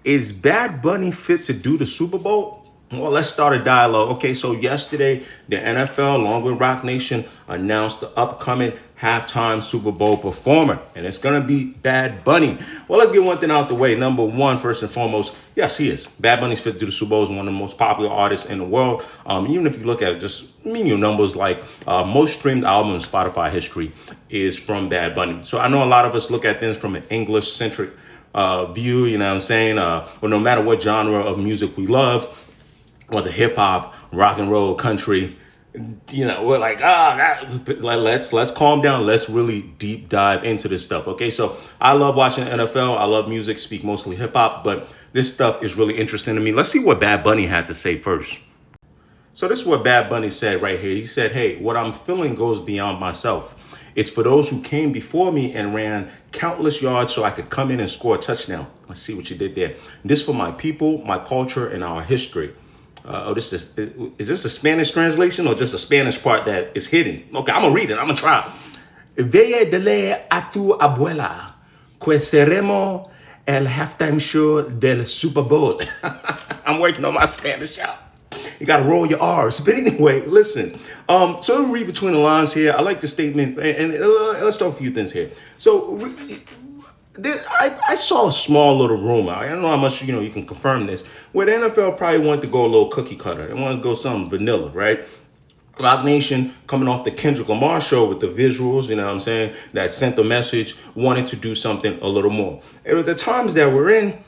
Is Bad Bunny fit to do the Super Bowl? Well, let's start a dialogue. Okay, so yesterday, the NFL, along with Rock Nation, announced the upcoming halftime Super Bowl performer, and it's going to be Bad Bunny. Well, let's get one thing out the way. Number one, first and foremost, yes, he is. Bad Bunny's fit to do the Super Bowl, is one of the most popular artists in the world. Even if you look at just menial numbers, like most streamed album in Spotify history is from Bad Bunny. So I know a lot of us look at things from an English-centric view, you know what I'm saying? Well, no matter what genre of music we love, whether hip hop, rock and roll, country, we're like, let's calm down. Let's really deep dive into this stuff. Okay, so I love watching the NFL. I love music, speak mostly hip hop, but this stuff is really interesting to me. Let's see what Bad Bunny had to say first. So this is what Bad Bunny said right here. He said, hey, what I'm feeling goes beyond myself. It's for those who came before me and ran countless yards so I could come in and score a touchdown. Let's see what you did there. This for my people, my culture, and our history. Is this a Spanish translation or just a Spanish part that is hidden? Okay, I'm gonna read it. I'm gonna try. Veye dele a tu abuela, que seremos el halftime show del Super Bowl. I'm working on my Spanish out. You gotta roll your R's. But anyway, listen. So let me read between the lines here. I like the statement, and let's talk a few things here. So I saw a small little rumor. I don't know how much you can confirm this. Where the NFL probably wanted to go a little cookie cutter. They wanted to go something vanilla, right? Rock Nation coming off the Kendrick Lamar show with the visuals, you know what I'm saying, that sent the message, wanted to do something a little more. And at the times that we're in,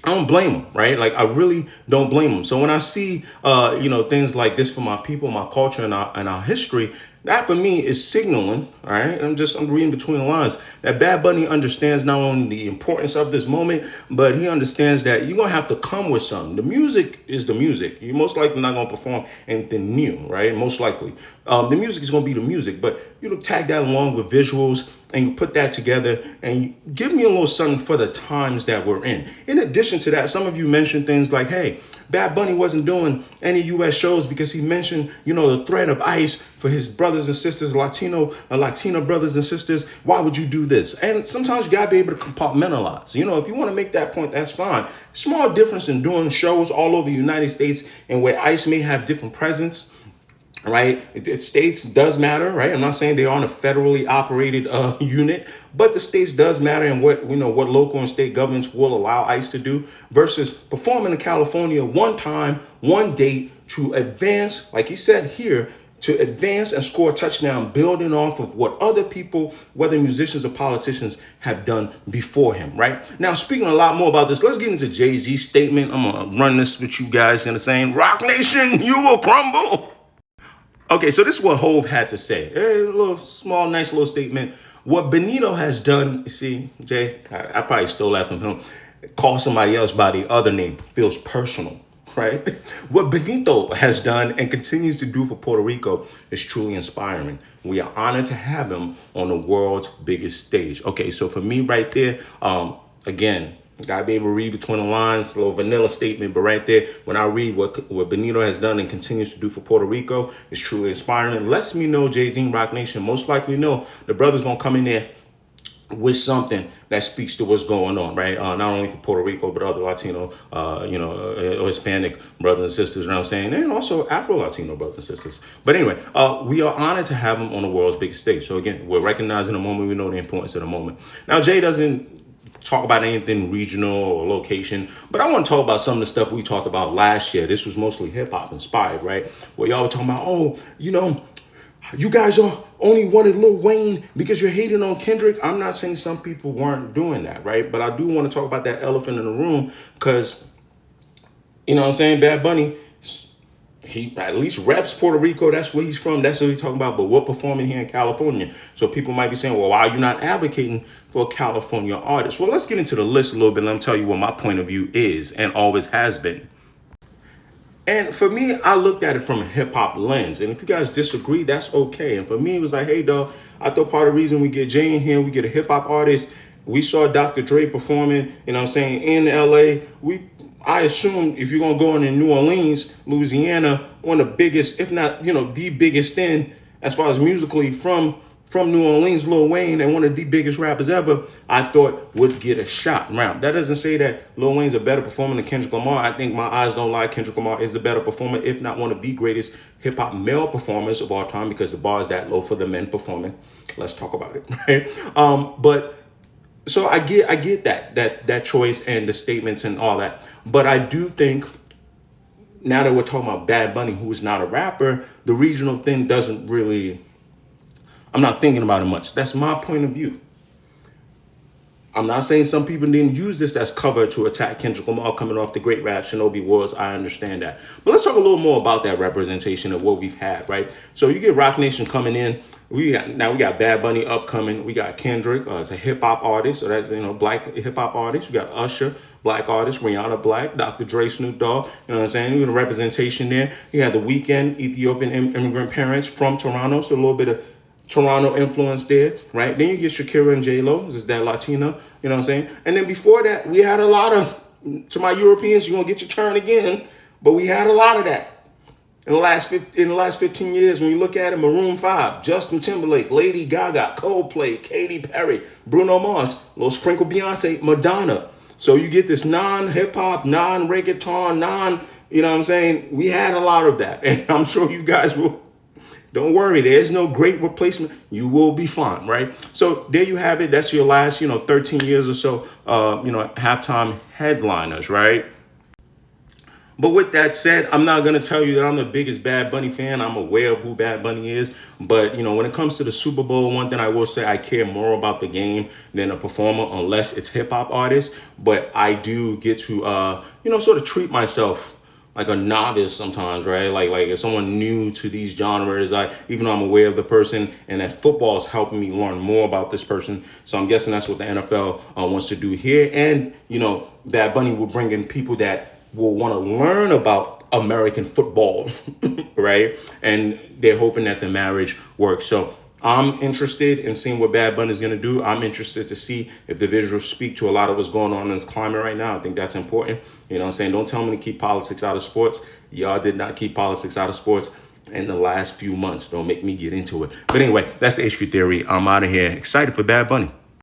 I don't blame them, right? Like, I really don't blame them. So when I see, things like this for my people, my culture, and our history, that for me is signaling, all right? I'm reading between the lines that Bad Bunny understands not only the importance of this moment, but he understands that you're going to have to come with something. The music is the music. You're most likely not going to perform anything new, right? Most likely. The music is going to be the music, but tag that along with visuals and you put that together and you give me a little something for the times that we're in. In addition to that, some of you mentioned things like, hey, Bad Bunny wasn't doing any U.S. shows because he mentioned, the threat of ICE for his brothers and sisters, Latino brothers and sisters. Why would you do this? And sometimes you got to be able to compartmentalize. If you want to make that point, that's fine. Small difference in doing shows all over the United States and where ICE may have different presence. Right, states does matter, right? I'm not saying they aren't a federally operated unit, but the states does matter, and what local and state governments will allow ICE to do versus performing in California one time, one date to advance, like he said here, to advance and score a touchdown, building off of what other people, whether musicians or politicians, have done before him, right? Now, speaking a lot more about this, let's get into Jay-Z's statement. I'm gonna run this with you guys in the same Rock Nation, you will crumble. Okay, so this is what Hove had to say. A little small, nice little statement. What Benito has done, you see, Jay, I probably stole that from him. Call somebody else by the other name feels personal, right? What Benito has done and continues to do for Puerto Rico is truly inspiring. We are honored to have him on the world's biggest stage. Okay, so for me right there, again, gotta be able to read between the lines, a little vanilla statement, but right there, when I read what Benito has done and continues to do for Puerto Rico, is truly inspiring. It lets me know Jay-Z and Rock Nation most likely know the brother's gonna come in there with something that speaks to what's going on, right? Not only for Puerto Rico, but other Latino, or Hispanic brothers and sisters, you know what I'm saying? And also Afro-Latino brothers and sisters. But anyway, we are honored to have him on the world's biggest stage. So again, we're recognizing the moment. We know the importance of the moment. Now, Jay doesn't talk about anything regional or location, but I want to talk about some of the stuff we talked about last year. This was mostly hip hop inspired, right? Where y'all were talking about, you guys are only wanted Lil Wayne because you're hating on Kendrick. I'm not saying some people weren't doing that, right? But I do want to talk about that elephant in the room because, Bad Bunny, he at least reps Puerto Rico. That's where he's from. That's what he's talking about. But we're performing here in California. So people might be saying, well, why are you not advocating for a California artist? Well, let's get into the list a little bit. And let me tell you what my point of view is and always has been. And for me, I looked at it from a hip hop lens. And if you guys disagree, that's okay. And for me, it was like, hey, dog, I thought part of the reason we get Jay in here, we get a hip hop artist. We saw Dr. Dre performing, in LA. I assume if you're going to go in New Orleans, Louisiana, one of the biggest, if not, the biggest in as far as musically from from New Orleans, Lil Wayne, and one of the biggest rappers ever, I thought would get a shot. Now, that doesn't say that Lil Wayne's a better performer than Kendrick Lamar. I think my eyes don't lie. Kendrick Lamar is the better performer, if not one of the greatest hip hop male performers of all time, because the bar is that low for the men performing. Let's talk about it, right? But so I get that choice and the statements and all that. But I do think, now that we're talking about Bad Bunny, who is not a rapper, the regional thing doesn't really, I'm not thinking about it much. That's my point of view. I'm not saying some people didn't use this as cover to attack Kendrick Lamar coming off the great rap Shinobi Wars. I understand that. But let's talk a little more about that representation of what we've had, right? So you get Roc Nation coming in. We got Bad Bunny upcoming. We got Kendrick, it's a hip hop artist, so that's black hip hop artist. We got Usher, black artist, Rihanna Black, Dr. Dre, Snoop Dogg. You know what I'm saying? You got representation there. You had The Weeknd, Ethiopian immigrant parents from Toronto, so a little bit of Toronto influence there, right? Then you get Shakira and J-Lo, this is that Latina, you know what I'm saying? And then before that, we had a lot of, to my Europeans, you're going to get your turn again, but we had a lot of that. In the last 15 years, when you look at it, Maroon 5, Justin Timberlake, Lady Gaga, Coldplay, Katy Perry, Bruno Mars, little sprinkle Beyonce, Madonna. So you get this non-hip-hop, non-reggaeton, you know what I'm saying? We had a lot of that, and I'm sure you guys will. Don't worry, there's no great replacement. You will be fine, right? So there you have it. That's your last, 13 years or so, halftime headliners, right? But with that said, I'm not going to tell you that I'm the biggest Bad Bunny fan. I'm aware of who Bad Bunny is. But, when it comes to the Super Bowl, one thing I will say, I care more about the game than a performer, unless it's hip hop artists. But I do get to, sort of treat myself like a novice sometimes, right? Like if someone new to these genres, even though I'm aware of the person, and that football is helping me learn more about this person. So I'm guessing that's what the NFL wants to do here. And, Bad Bunny will bring in people that will want to learn about American football, right? And they're hoping that the marriage works. So I'm interested in seeing what Bad Bunny is going to do. I'm interested to see if the visuals speak to a lot of what's going on in this climate right now. I think that's important. You know what I'm saying? Don't tell me to keep politics out of sports. Y'all did not keep politics out of sports in the last few months. Don't make me get into it. But anyway, that's the HQ Theory. I'm out of here. Excited for Bad Bunny.